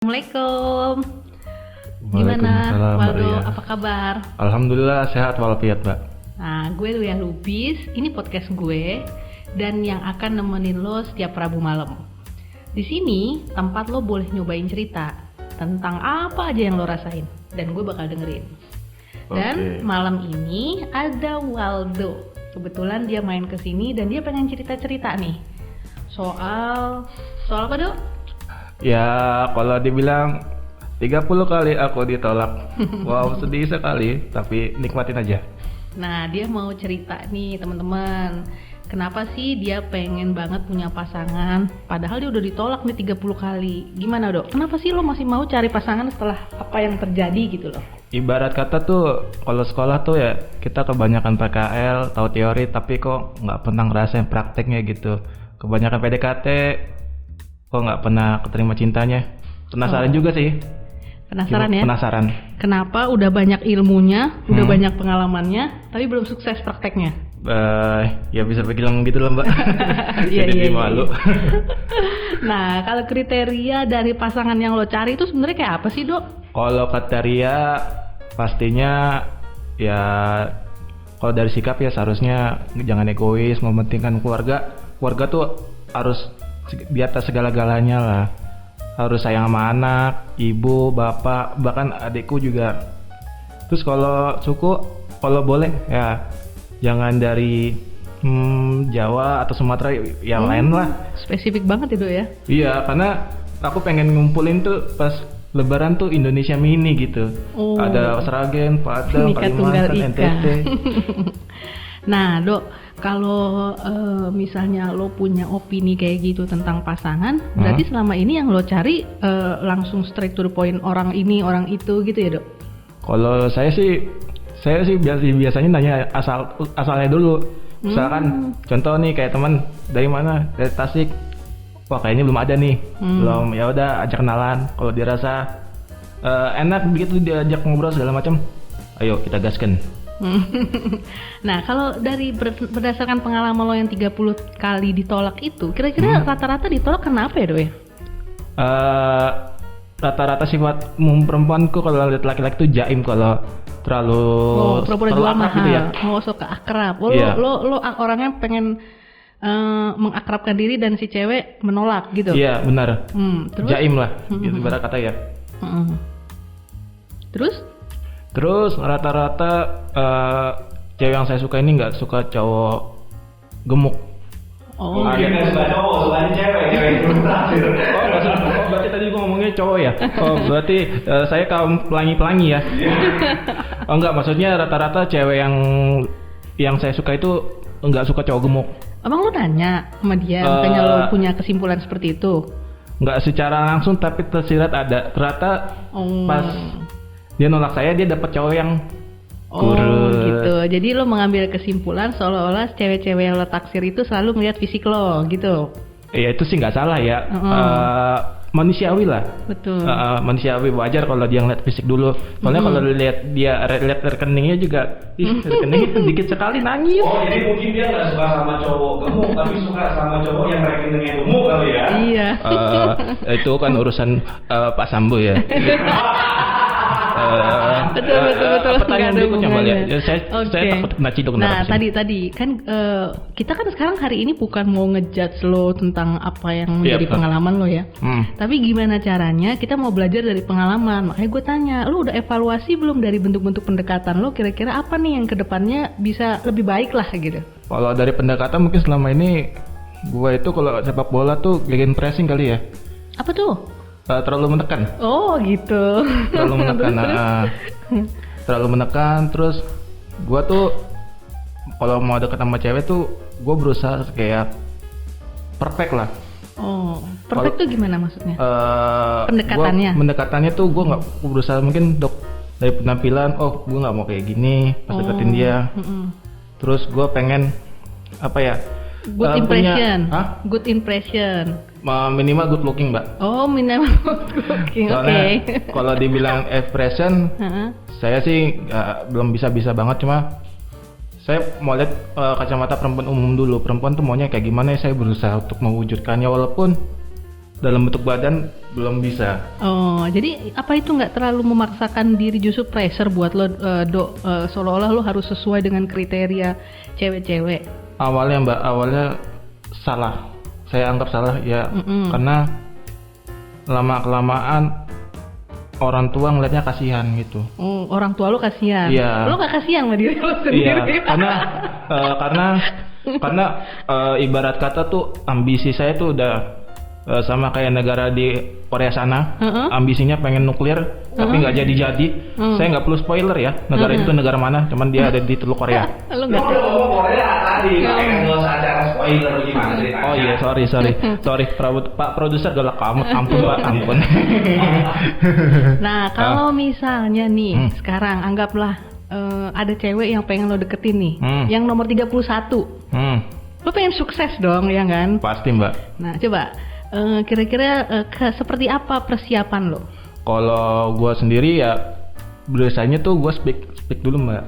Assalamualaikum. Gimana, Waldo? Apa kabar? Alhamdulillah sehat walafiat, Mbak. Nah, gue Luya Lubis. Ini podcast gue dan yang akan nemenin lo setiap Rabu malam. Di sini tempat lo boleh nyobain cerita tentang apa aja yang lo rasain dan gue bakal dengerin. Dan malam ini ada Waldo. Kebetulan dia main ke sini dan dia pengen cerita-cerita nih. Soal apa, Dok? Ya, kalau dibilang 30 kali aku ditolak. Wow, sedih sekali, tapi nikmatin aja. Nah, dia mau cerita nih, teman-teman. Kenapa sih dia pengen banget punya pasangan padahal dia udah ditolak nih 30 kali. Gimana, Dok? Kenapa sih lo masih mau cari pasangan setelah apa yang terjadi gitu loh? Ibarat kata tuh, kalau sekolah tuh ya kita kebanyakan PKL, tahu teori tapi kok nggak pernah ngerasain prakteknya gitu. Kebanyakan PDKT, kok nggak pernah keterima cintanya. Penasaran juga sih. Penasaran ya? Penasaran. Kenapa udah banyak ilmunya, udah banyak pengalamannya, tapi belum sukses prakteknya? Ya bisa bilang gitu lah, Mbak. Iya. malu. Nah, kalau kriteria dari pasangan yang lo cari itu sebenarnya kayak apa sih, Dok? Kalau kriteria pastinya ya, kalau dari sikap ya seharusnya jangan egois, mementingkan keluarga. Keluarga tuh harus di atas segala-galanya lah. Harus sayang sama anak, ibu, bapak, bahkan adikku juga. Terus kalau suku, kalau boleh ya jangan dari Jawa atau Sumatera, yang lain lah. Spesifik banget itu ya? Iya, karena aku pengen ngumpulin tuh pas Lebaran tuh Indonesia mini gitu. Ada Sragen, Padang, Kalimantan, NTT. Nah, Dok, kalau misalnya lo punya opini kayak gitu tentang pasangan, berarti selama ini yang lo cari langsung straight to the point, orang ini, orang itu gitu ya, Dok? Kalau saya sih biasanya nanya asalnya dulu. Misalkan contoh nih kayak teman dari mana? Dari Tasik. Wah, kayaknya belum ada nih. Belum, ya udah ajak kenalan. Kalau dia rasa enak begitu diajak ngobrol segala macam, ayo kita gaskan. Nah, kalau dari berdasarkan pengalaman lo yang 30 kali ditolak itu, kira-kira rata-rata ditolak kenapa ya, Dok ya? Rata-rata sifat perempuanku kalau lihat laki-laki tuh jaim, kalau terlalu pura-pura mahal gitu ya. Suka akrab. Iya. Lo orangnya pengen mengakrabkan diri dan si cewek menolak gitu. Iya, benar. Terus? Jaim lah, gitu ibarat kata ya. Terus rata-rata cewek yang saya suka ini nggak suka cowok gemuk. Dia suka cowok, suka cewek Berarti tadi gua ngomongnya cowok ya? Berarti saya kaum pelangi-pelangi ya? Enggak, maksudnya rata-rata cewek yang saya suka itu nggak suka cowok gemuk. Abang lo nanya sama dia, makanya lo punya kesimpulan seperti itu? Nggak secara langsung, tapi tersirat ada. Ternyata pas dia nolak saya, dia dapat cowok yang kurus. Gitu. Jadi lo mengambil kesimpulan seolah-olah cewek-cewek yang lo taksir itu selalu melihat fisik lo gitu? Ya itu sih nggak salah ya. Manusiawi lah. Betul. Manusiawi, wajar kalau dia ngeliat fisik dulu. Soalnya kalau lihat rekeningnya juga, rekening itu dikit sekali nangis. Oh, jadi mungkin dia nggak suka sama cowok gemuk, tapi suka sama cowok yang rekeningnya gemuk kali ya? Iya. Itu kan urusan Pak Sambo ya. Betul. Pertanyaan berikutnya Mbak Lia. Saya takut kena ciduk. Nah, tadi kan kita kan sekarang hari ini bukan mau ngejudge lo tentang apa yang menjadi pengalaman lo ya. Tapi gimana caranya kita mau belajar dari pengalaman. Makanya gue tanya, lo udah evaluasi belum dari bentuk-bentuk pendekatan lo, kira-kira apa nih yang kedepannya bisa lebih baik lah gitu? Kalau dari pendekatan mungkin selama ini gue itu kalau sepak bola tuh gegen pressing kali ya. Apa tuh? Terlalu menekan. Oh gitu. Terlalu menekan. Terlalu menekan. Terus gue tuh kalau mau deket sama cewek tuh gue berusaha kayak perfect lah. Oh, perfect tuh gimana maksudnya? Pendekatannya? Mendekatannya tuh gue nggak berusaha, mungkin dari penampilan. Oh, gue nggak mau kayak gini pas deketin dia. Terus gue pengen apa ya? Good impression. Good impression. Minimal good looking, Mbak. Oh, minimal good looking. Oke. Kalau dibilang expression, saya sih belum bisa banget, cuma saya mau lihat kacamata perempuan umum dulu. Perempuan tuh maunya kayak gimana, saya berusaha untuk mewujudkannya, walaupun dalam bentuk badan belum bisa. Oh, jadi apa itu nggak terlalu memaksakan diri, justru pressure buat lo, seolah-olah lo harus sesuai dengan kriteria cewek-cewek? Awalnya salah. Saya anggap salah ya, karena lama-kelamaan orang tua ngeliatnya kasihan gitu. Oh, orang tua lo kasihan. Iya. Lo nggak kasihan sama diri lo sendiri? Iya, karena ibarat kata tuh ambisi saya tuh udah sama kayak negara di Korea sana, ambisinya pengen nuklir tapi nggak jadi. Saya nggak perlu spoiler ya, negara itu negara mana, cuman dia ada di Teluk Korea. Lo nggak? Korea tadi, makanya nggak usah acara spoiler gimana ceritanya. Oh iya, sorry, Pak produser galak amat, ampun Pak, ampun. Nah, kalau misalnya nih, sekarang anggaplah ada cewek yang pengen lo deketin nih, yang nomor 31. Lo pengen sukses dong, ya kan? Pasti Mbak. Nah, coba kira-kira seperti apa persiapan lo? Kalau gue sendiri ya biasanya tuh gue speak dulu Mbak.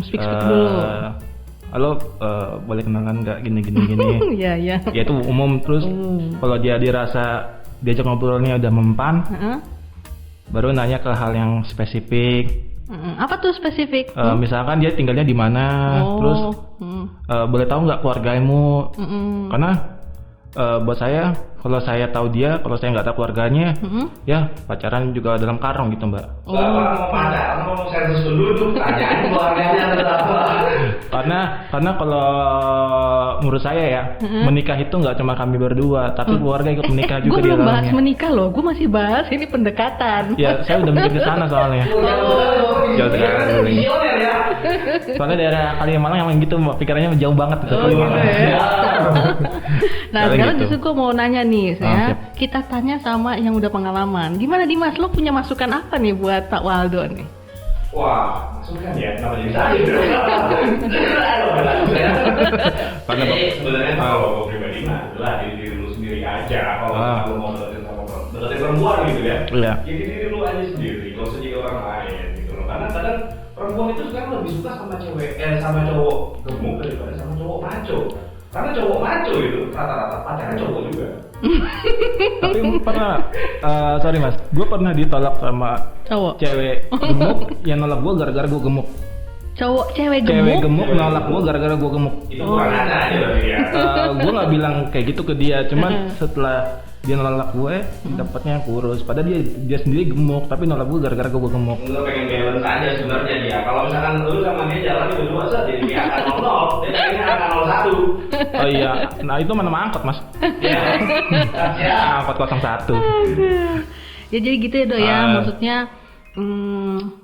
Speak dulu. Halo, boleh kenalan nggak gini. Iya. Ya itu umum, terus kalau dia dirasa diajak ngobrolnya udah mempan, baru nanya ke hal yang spesifik. Apa tuh spesifik? Misalkan dia tinggalnya di mana, terus boleh tahu nggak keluargamu? Karena buat saya, kalau saya tahu dia, kalau saya nggak tahu keluarganya, ya pacaran juga dalam karung gitu Mbak. Mau pacaran, mau sensus penduduk, tanyain keluarganya berapa. Karena kalau menurut saya ya, menikah itu nggak cuma kami berdua, tapi keluarga ikut menikah juga Gue di belum bahas dalamnya. menikah loh, gue masih bahas ini pendekatan. Ya, saya udah mikir ke sana soalnya. Jauh sekali. Visioner ya. Soalnya daerah Kalimalang yang gitu, pikirannya jauh banget gitu. Nah, Soalnya sekarang gitu. justru gue mau nanya nih, siap. kita tanya sama yang udah pengalaman. Gimana Dimas, lo punya masukan apa nih buat Pak Waldo nih? Wah, masukan ya, kenapa jadi saya? Karena Jadi sebenarnya kalau gue pribadi mah adalah diri lu sendiri aja. Kalau lu mau deketin perempuan gitu ya, Iya. jadi diri lu aja sendiri, gak usah jadi orang lain gitu loh. Karena kadang perempuan itu sekarang lebih suka sama sama cowok gemuk daripada sama cowok maco. Karena cowok maco itu rata-rata pacarnya cowok juga. Tapi pernah, sorry mas, gue pernah ditolak sama Cowok? cewek gemuk yang nolak gue gara-gara gue gemuk. Cewek Cewek gemuk? gemuk nolak gue gara-gara gue gemuk. Itu kurang ada aja berarti ya. Gue nggak bilang kayak gitu ke dia, cuman setelah dia nolak gue, dapatnya kurus. Padahal dia sendiri gemuk, tapi nolak gue gara-gara gue gemuk. Lu pengen balance aja sebenarnya dia. Kalau misalkan lu sama dia jalan berdua saja jadi kayak angka 00, dia pengennya angka 01. Oh iya, nah itu mana angkot mas? Ya. Angkot 01. Ya jadi gitu ya Dok ya, maksudnya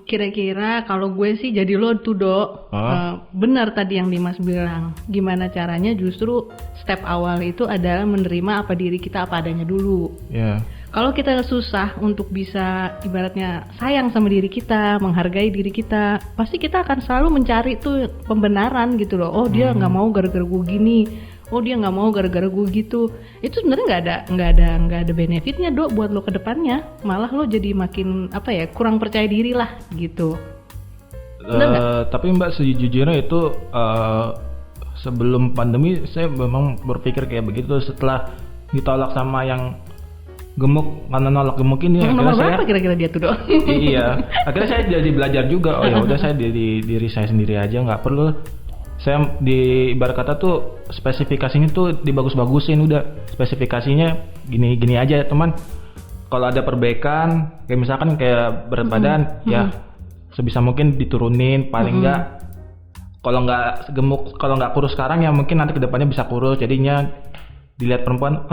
kira-kira kalau gue sih jadi lo tuh Dok, benar tadi yang Dimas bilang. Gimana caranya, justru step awal itu adalah menerima apa diri kita apa adanya dulu. Ya. Kalau kita susah untuk bisa ibaratnya sayang sama diri kita, menghargai diri kita, pasti kita akan selalu mencari tuh pembenaran gitu loh. Oh dia nggak mau gara-gara gue gini, oh dia nggak mau gara-gara gue gitu. Itu sebenarnya nggak ada benefitnya Dok buat lo ke depannya. Malah lo jadi makin kurang percaya diri lah gitu. Tapi Mbak sejujurnya itu sebelum pandemi saya memang berpikir kayak begitu. Setelah ditolak sama yang gemuk, karena nolak gemuk ini Yang nomor akhirnya berapa kira-kira dia tuh Dok? Iya, akhirnya saya jadi belajar juga. Oh ya udah, saya diri saya sendiri aja, nggak perlu saya di ibarat kata tuh spesifikasinya tuh dibagus-bagusin, udah spesifikasinya gini aja teman. Kalau ada perbaikan kayak misalkan kayak berat badan ya sebisa mungkin diturunin, paling enggak kalau nggak gemuk, kalau nggak kurus sekarang ya mungkin nanti kedepannya bisa kurus. Jadinya dilihat perempuan,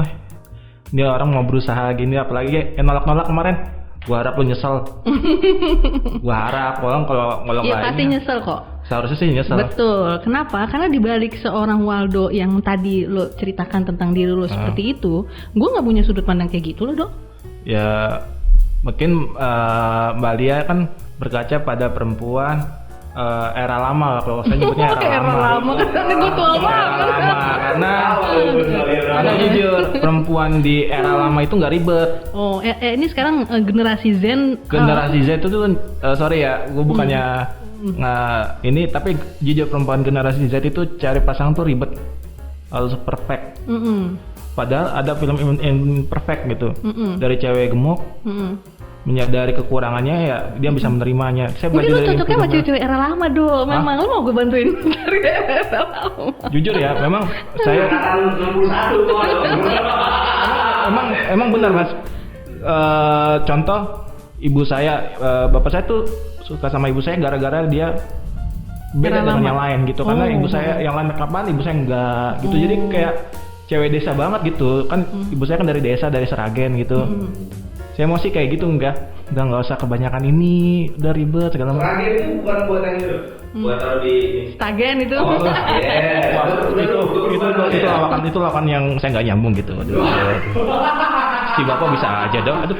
dia orang mau berusaha gini, apalagi yang nolak kemarin. Gua harap lu nyesel. Gua harap kalau Iya nggak pasti ini, nyesel kok. seharusnya sih nyesel. Betul. Kenapa? Karena dibalik seorang Waldo yang tadi lo ceritakan tentang diri lo seperti itu, gue nggak punya sudut pandang kayak gitu loh Dok. Ya mungkin Mbak Lia kan berkaca pada perempuan era lama, kalau saya nyebutnya era lama. Karena gue tua banget. Karena jujur perempuan di era lama itu nggak ribet. Oh, ini sekarang generasi Zen. Generasi Z itu tuh sorry ya, gue bukannya ini, tapi jujur perempuan generasi Z itu cari pasangan tuh ribet, harus perfect. Padahal ada film imperfect gitu. Dari cewek gemuk menyadari kekurangannya ya dia bisa menerimanya. Saya Mungkin belajar lu dari cocoknya sama film. cewek-cewek era lama dong. Memang lu mau gue bantuin cari era lama. Jujur ya, memang saya emang benar Mas. Contoh ibu saya, bapak saya tuh suka sama ibu saya gara-gara dia beda Era dengan lama. yang lain gitu. Karena Oh. ibu saya yang lain kapan, ibu saya enggak gitu. Jadi kayak cewek desa banget gitu. Kan ibu saya kan dari desa, dari Seragen gitu. Saya mau sih kayak gitu udah nggak usah kebanyakan ini, udah ribet segala macam. Terakhir itu bukan buat yang itu, buat taruh di Stagen itu. Oh, iya. Itu lawakan yang saya nggak nyambung gitu. Aduh. Si bapak bisa aja dong. Aduh,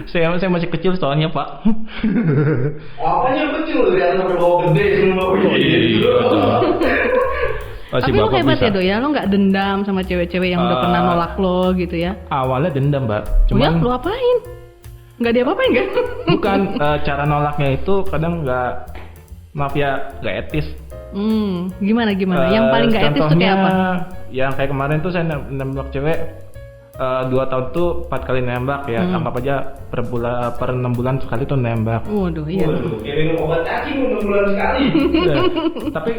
saya masih kecil soalnya pak. Apanya kecil dari sampai bawa gede semua begitu. Oh, si Tapi lu bapak hebat bisa. ya Do ya, lu nggak dendam sama cewek-cewek yang udah pernah nolak lo gitu ya. Awalnya dendam mbak, Oh ya, cuman lu apain? Nggak diapa-apain kan? bukan cara nolaknya itu kadang nggak, maaf ya, nggak etis. Gimana? Yang paling nggak etis tuh kayak apa? Yang kayak kemarin tuh saya nembak cewek 2 tahun tuh 4 kali nembak ya, anggap aja per 6 bulan sekali tuh nembak. Waduh, iya. Kayak minum obat cacing 6 bulan sekali. Ya, tapi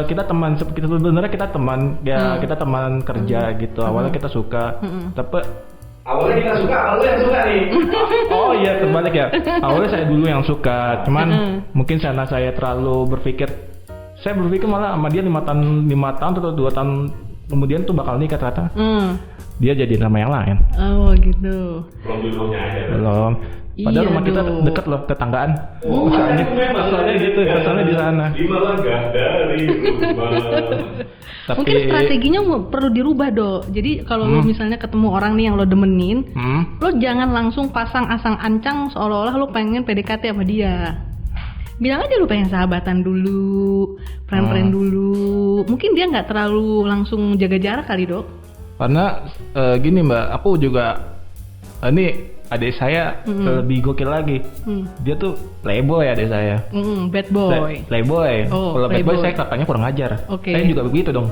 kita teman, sebenarnya kita teman ya, kita teman kerja gitu. Awalnya kita suka, tapi Awalnya kita suka, awalnya yang suka nih. oh iya terbalik ya. Awalnya saya dulu yang suka, cuman mungkin karena saya terlalu berpikir malah sama dia 5 tahun atau 2 tahun kemudian tuh bakal nikah ternyata. Dia jadi nama yang lain. Oh gitu. Belum jodohnya aja. Belum. Padahal Iya, rumah kita aduh. deket loh, tetanggaan. Masalahnya gitu, masalahnya di sana. Di Malangga dari rumah. Tapi Mungkin strateginya perlu dirubah Do. Jadi kalau lu misalnya ketemu orang nih yang lo demenin, lo jangan langsung pasang asang ancang seolah-olah lo pengen PDKT sama dia. Bilang aja lu pengen sahabatan dulu, friend dulu. Mungkin dia nggak terlalu langsung jaga jarak kali Do. karena gini Mbak, aku juga ini adik saya lebih gokil lagi. Dia tuh playboy adik saya. Bad boy. Playboy. Oh, Kalau bad boy playboy. saya kakaknya kurang ajar. Oke. Saya juga begitu dong.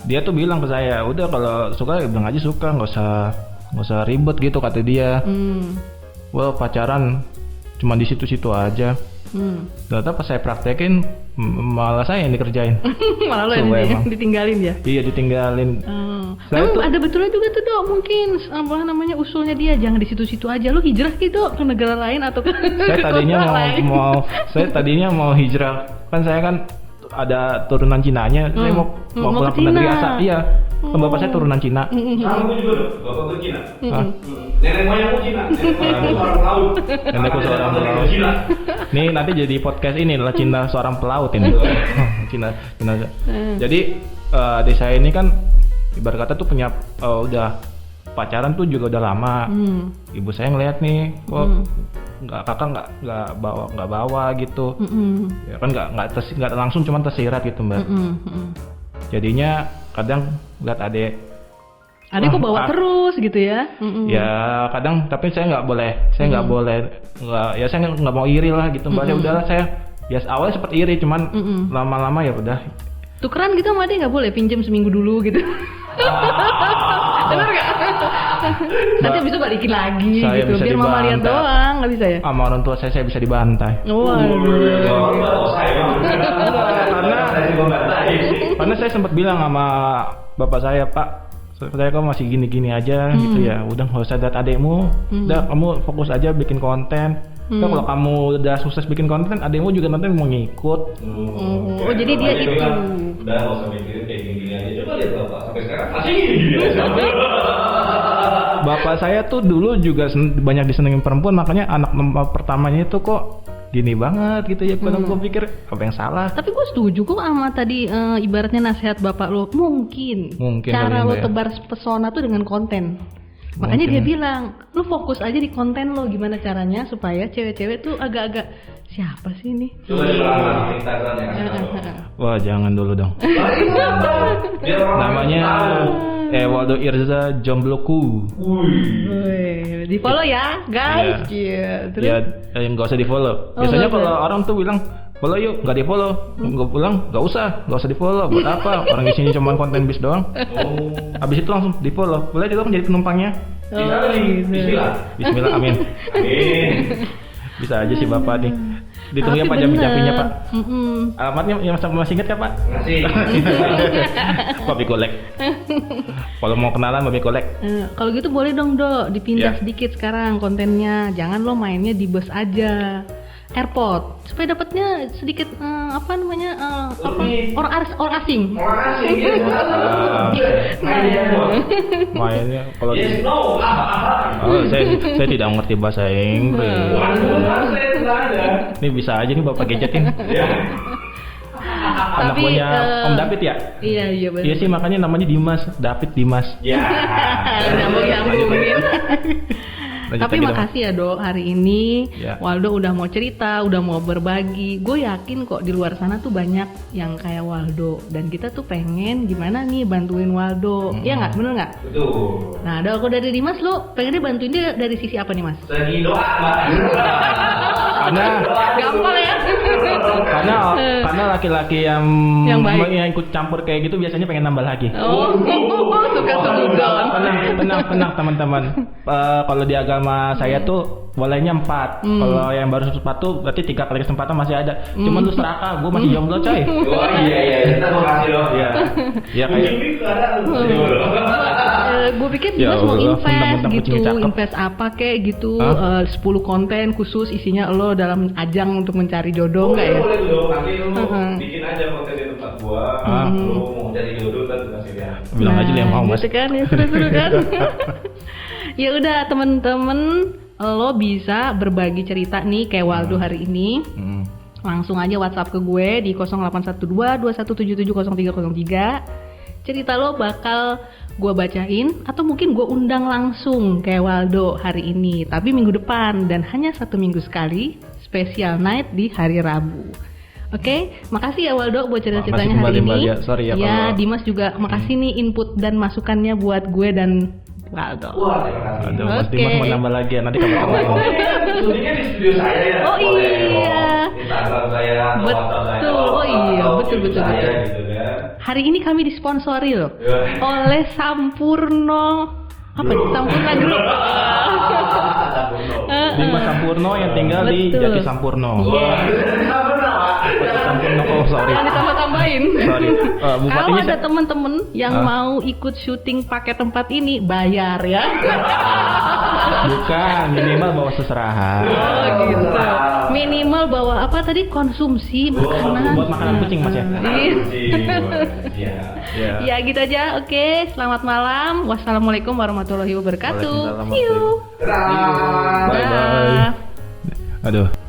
Dia tuh bilang ke saya, udah kalau suka ya bilang aja suka, nggak usah ribet gitu kata dia. Wah pacaran cuma di situ-situ aja. Ternyata pas saya praktekin malah saya yang dikerjain. Malah lo Coba yang emang. ditinggalin ya. Iya ditinggalin. Saya Memang tuh- ada betulnya juga tuh Dok, mungkin apa namanya usulnya dia jangan di situ-situ aja, lu hijrah gitu ke negara lain atau ke Saya tadinya kota lain. mau hijrah, kan saya kan ada turunan Cinanya, saya mau Mau pulang ke ke negeri Cina. asal. Iya, kan bapak saya turunan Cina. Sama gue juga dong, bapak gue Cina. Ah, Nenek moyangku Cina. Nenek moyangku seorang pelaut. Nenekku seorang Makanya pelaut. Cina. Nih nanti jadi podcast ini adalah cinta seorang pelaut ini. Cina. Jadi adik saya ini kan ibarat kata tuh punya udah pacaran tuh juga udah lama. Ibu saya ngeliat nih, kok kakak nggak bawa gitu. Ya kan nggak langsung cuman tersirat gitu Mbak. Jadinya kadang lihat adik Adek kok bawa terus gitu ya. ya kadang, tapi saya nggak boleh ya saya nggak mau iri lah gitu Mbak. Ya udahlah saya ya awalnya sempat iri, cuman lama-lama ya udah. Tukeran gitu sama dia nggak boleh, pinjam seminggu dulu gitu. Benar nggak? Nanti abis itu balikin lagi Saya gitu, bisa biar mama lihat dibantai. doang, nggak bisa ya? Sama orang tua saya bisa dibantai. Karena saya sempat bilang sama bapak saya, Pak, saya kok masih gini-gini aja gitu ya. Udah nggak usah lihat adekmu, udah kamu fokus aja bikin konten. Nah, kalau kamu udah sukses bikin konten, adekmu juga nanti mau ngikut. Oh, jadi dia itu. Udah nggak usah mikirin kayak gini aja. Coba lihat bapak sampai sekarang masih gini aja. Bapak saya tuh dulu juga banyak disenengin perempuan, makanya anak pertamanya itu kok gini banget gitu ya. Kadang gue pikir apa yang salah. Tapi gue setuju kok sama tadi ibaratnya nasihat bapak lo. Mungkin cara kali lo ya. tebar pesona tuh dengan konten. Makanya dia bilang, lu fokus aja di konten lo, gimana caranya supaya cewek-cewek tuh agak-agak siapa sih ini? Coba di Instagramnya kan. Wah jangan dulu dong. Namanya Ewaldo Irza Jombloku. Wih, di follow ya guys. Iya. Terus Ya nggak usah di follow. Biasanya nggak kalau usah. orang tuh bilang follow yuk, nggak di follow, gue pulang nggak usah di follow, buat apa? Orang isinya cuma konten bis doang. Habis itu langsung di follow, boleh dong jadi penumpangnya. Bismillah. Bismillah, amin. Amin. Bisa aja sih bapak nih. Ditunggu ya Tapi pak bener. jampi-jampinya pak. Mm-mm. Alamatnya yang masih inget kan pak? Masih. Babi kolek. Kalau mau kenalan babi kolek. Kalau gitu boleh dong Do, dipindah Ya. sedikit sekarang kontennya. Jangan lo mainnya di bus aja. Airport supaya dapatnya sedikit Lebih. orang asing. Orang asing ya. Mainnya kalau Yes, no. saya tidak mengerti bahasa Inggris. Waduh, saya tidak ada. Ini bisa aja nih bapak gadgetin. Ya. Anak Tapi, punya Om David ya? Iya benar. Iya sih makanya namanya Dimas, David Dimas. Ya. Nyambungin. Lanjut Tapi lagi dong. makasih ya Dok, hari ini Ya. Waldo udah mau cerita, udah mau berbagi. Gue yakin kok di luar sana tuh banyak yang kayak Waldo. Dan kita tuh pengen gimana nih bantuin Waldo. Iya nggak? Bener nggak? Betul. Nah Dok, kalau dari Dimas lo pengennya bantuin dia dari sisi apa nih Mas? Segi doa, Mbak. Karena Gampang ya? karena laki-laki yang baik. yang ikut campur kayak gitu biasanya pengen nambah lagi. Oh, suka sudon. Tenang teman-teman. Kalau di agama saya tuh bolehnya 4. Kalau yang baru sepatu berarti 3 kali kesempatan masih ada. Cuman lu serakah, gue masih jomblo coy. Oh iya, kita mau kasih loh. Iya. Iya kayak Ini keadaan. Gue pikir Ya Dimas mau Allah, invest mentang-mentang gitu, kucing cakep. invest apa kayak gitu, Hah? 10 konten khusus isinya lo dalam ajang untuk mencari jodoh nggak ya? Boleh dong, nanti lu Heeh. bikin aja konten di tempat gua. Ah. Lu mau jadi jodoh kan kasih lihat. bilang aja yang mau mas. gitu kan, ya seru-seru kan. Ya udah temen-temen, lo bisa berbagi cerita nih kayak Waldo hari ini. Langsung aja WhatsApp ke gue di 0812-2177-0303. Cerita lo bakal gue bacain atau mungkin gue undang langsung kayak Waldo hari ini, tapi minggu depan dan hanya 1 minggu sekali, special night di hari Rabu. Oke, makasih ya Waldo buat cerita-ceritanya Makasih hari kembali, ini. Mbak. Sorry ya Ya, kalau- Dimas juga makasih nih input dan masukannya buat gue dan Waldo. Wah, terima kasih. Aduh, Mas Oke. Dimas mau nambah lagi ya nanti kapan-kapan. Syutingnya di studio saya ya. Oh, Boleh iya. dong. Instagram saya atau Betul. WhatsApp saya. Oh, iya. atau Betul, YouTube betul, saya betul. gitu kan. Hari ini kami disponsori loh Ya. oleh Sampurno. Apa Group. Sampurna Group? Dimas Sampurno yang tinggal di Betul. Jati Sampurno. Wah, benar, Pak. Sampurno, oh sorry. Jangan ditambah-tambahin. Sorry. Kalau Bupatinya ada temen-temen yang Ah. mau ikut syuting pakai tempat ini, bayar ya. bukan minimal bawa seserahan. Oh gitu. Minimal bawa apa tadi? Konsumsi makanan. Buat makanan kucing mas ya. Iya. Iya. Ya gitu aja. Oke, selamat malam. Wassalamualaikum warahmatullahi wabarakatuh. Waalaikumsalam See you. Dadah. Bye bye. Dah. Aduh.